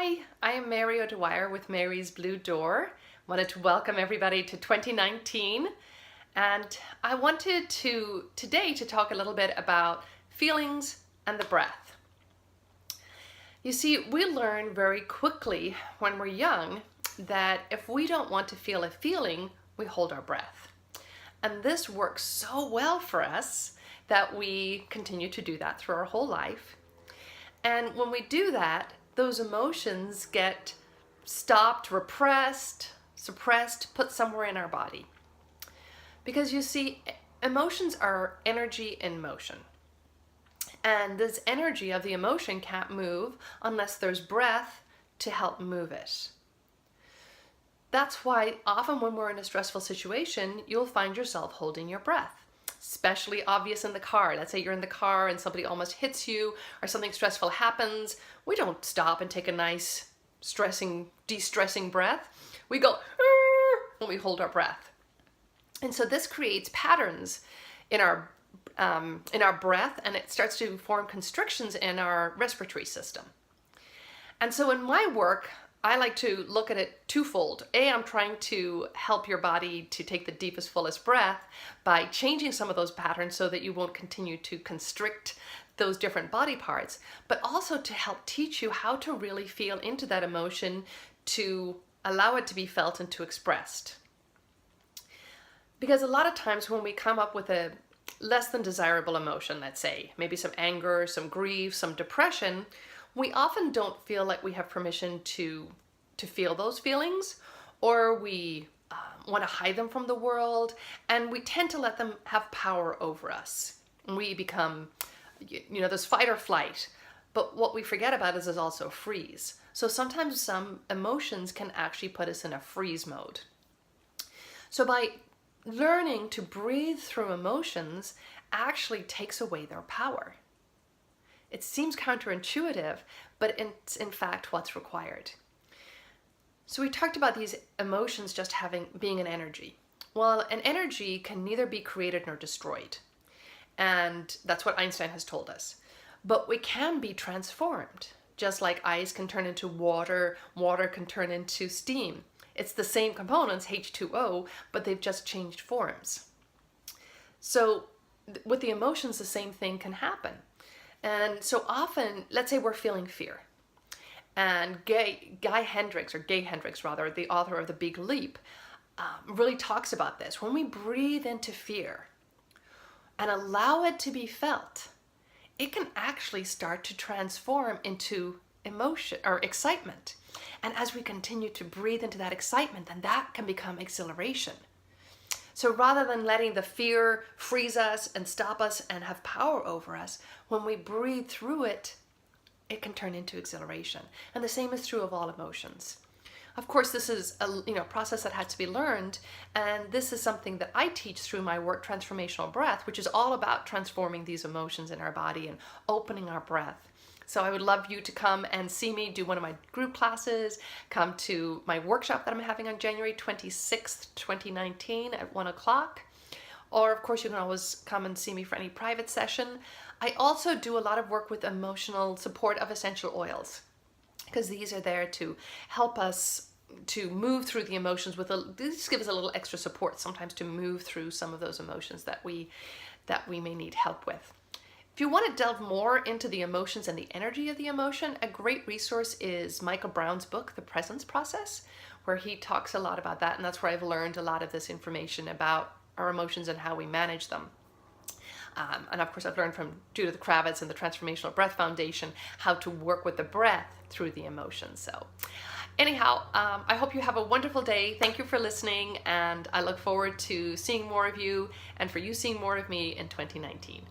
Hi, I am Mary O'Dwyer with Mary's Blue Door. Wanted to welcome everybody to 2019, and I wanted today to talk a little bit about feelings and the breath. You see, we learn very quickly when we're young that if we don't want to feel a feeling, we hold our breath. And this works so well for us that we continue to do that through our whole life. And when we do that, those emotions get stopped, repressed, suppressed, put somewhere in our body. Because you see, emotions are energy in motion. And this energy of the emotion can't move unless there's breath to help move it. That's why often when we're in a stressful situation, you'll find yourself holding your breath. Especially obvious in the car. Let's say you're in the car and somebody almost hits you or something stressful happens. We don't stop and take a nice de-stressing breath. We go when we hold our breath. And so this creates patterns in our breath, and it starts to form constrictions in our respiratory system. And so in my work, I like to look at it twofold. I'm trying to help your body to take the deepest, fullest breath by changing some of those patterns so that you won't continue to constrict those different body parts, but also to help teach you how to really feel into that emotion, to allow it to be felt and to expressed. Because a lot of times when we come up with a less than desirable emotion, let's say, maybe some anger, some grief, some depression, we often don't feel like we have permission to feel those feelings, or we want to hide them from the world, and we tend to let them have power over us. And we become, there's fight or flight, but what we forget about is there's also freeze. So sometimes some emotions can actually put us in a freeze mode. So by learning to breathe through emotions actually takes away their power. It seems counterintuitive, but it's in fact what's required. So we talked about these emotions just being an energy. Well, an energy can neither be created nor destroyed. And that's what Einstein has told us. But we can be transformed. Just like ice can turn into water, water can turn into steam. It's the same components, H2O, but they've just changed forms. So with the emotions, the same thing can happen. And so often, let's say we're feeling fear. And Gay Hendricks, the author of The Big Leap, really talks about this. When we breathe into fear and allow it to be felt, it can actually start to transform into emotion or excitement. And as we continue to breathe into that excitement, then that can become exhilaration. So rather than letting the fear freeze us and stop us and have power over us, when we breathe through it, it can turn into exhilaration. And the same is true of all emotions. Of course, this is a process that had to be learned, and this is something that I teach through my work, Transformational Breath, which is all about transforming these emotions in our body and opening our breath. So I would love you to come and see me do one of my group classes, come to my workshop that I'm having on January 26th, 2019 at 1 o'clock. Or of course you can always come and see me for any private session. I also do a lot of work with emotional support of essential oils, because these are there to help us to move through the emotions these give us a little extra support sometimes to move through some of those emotions that we may need help with. If you want to delve more into the emotions and the energy of the emotion, a great resource is Michael Brown's book, The Presence Process, where he talks a lot about that, and that's where I've learned a lot of this information about our emotions and how we manage them. And of course I've learned from Judith Kravitz and the Transformational Breath Foundation how to work with the breath through the emotions. So anyhow, I hope you have a wonderful day. Thank you for listening, and I look forward to seeing more of you and for you seeing more of me in 2019.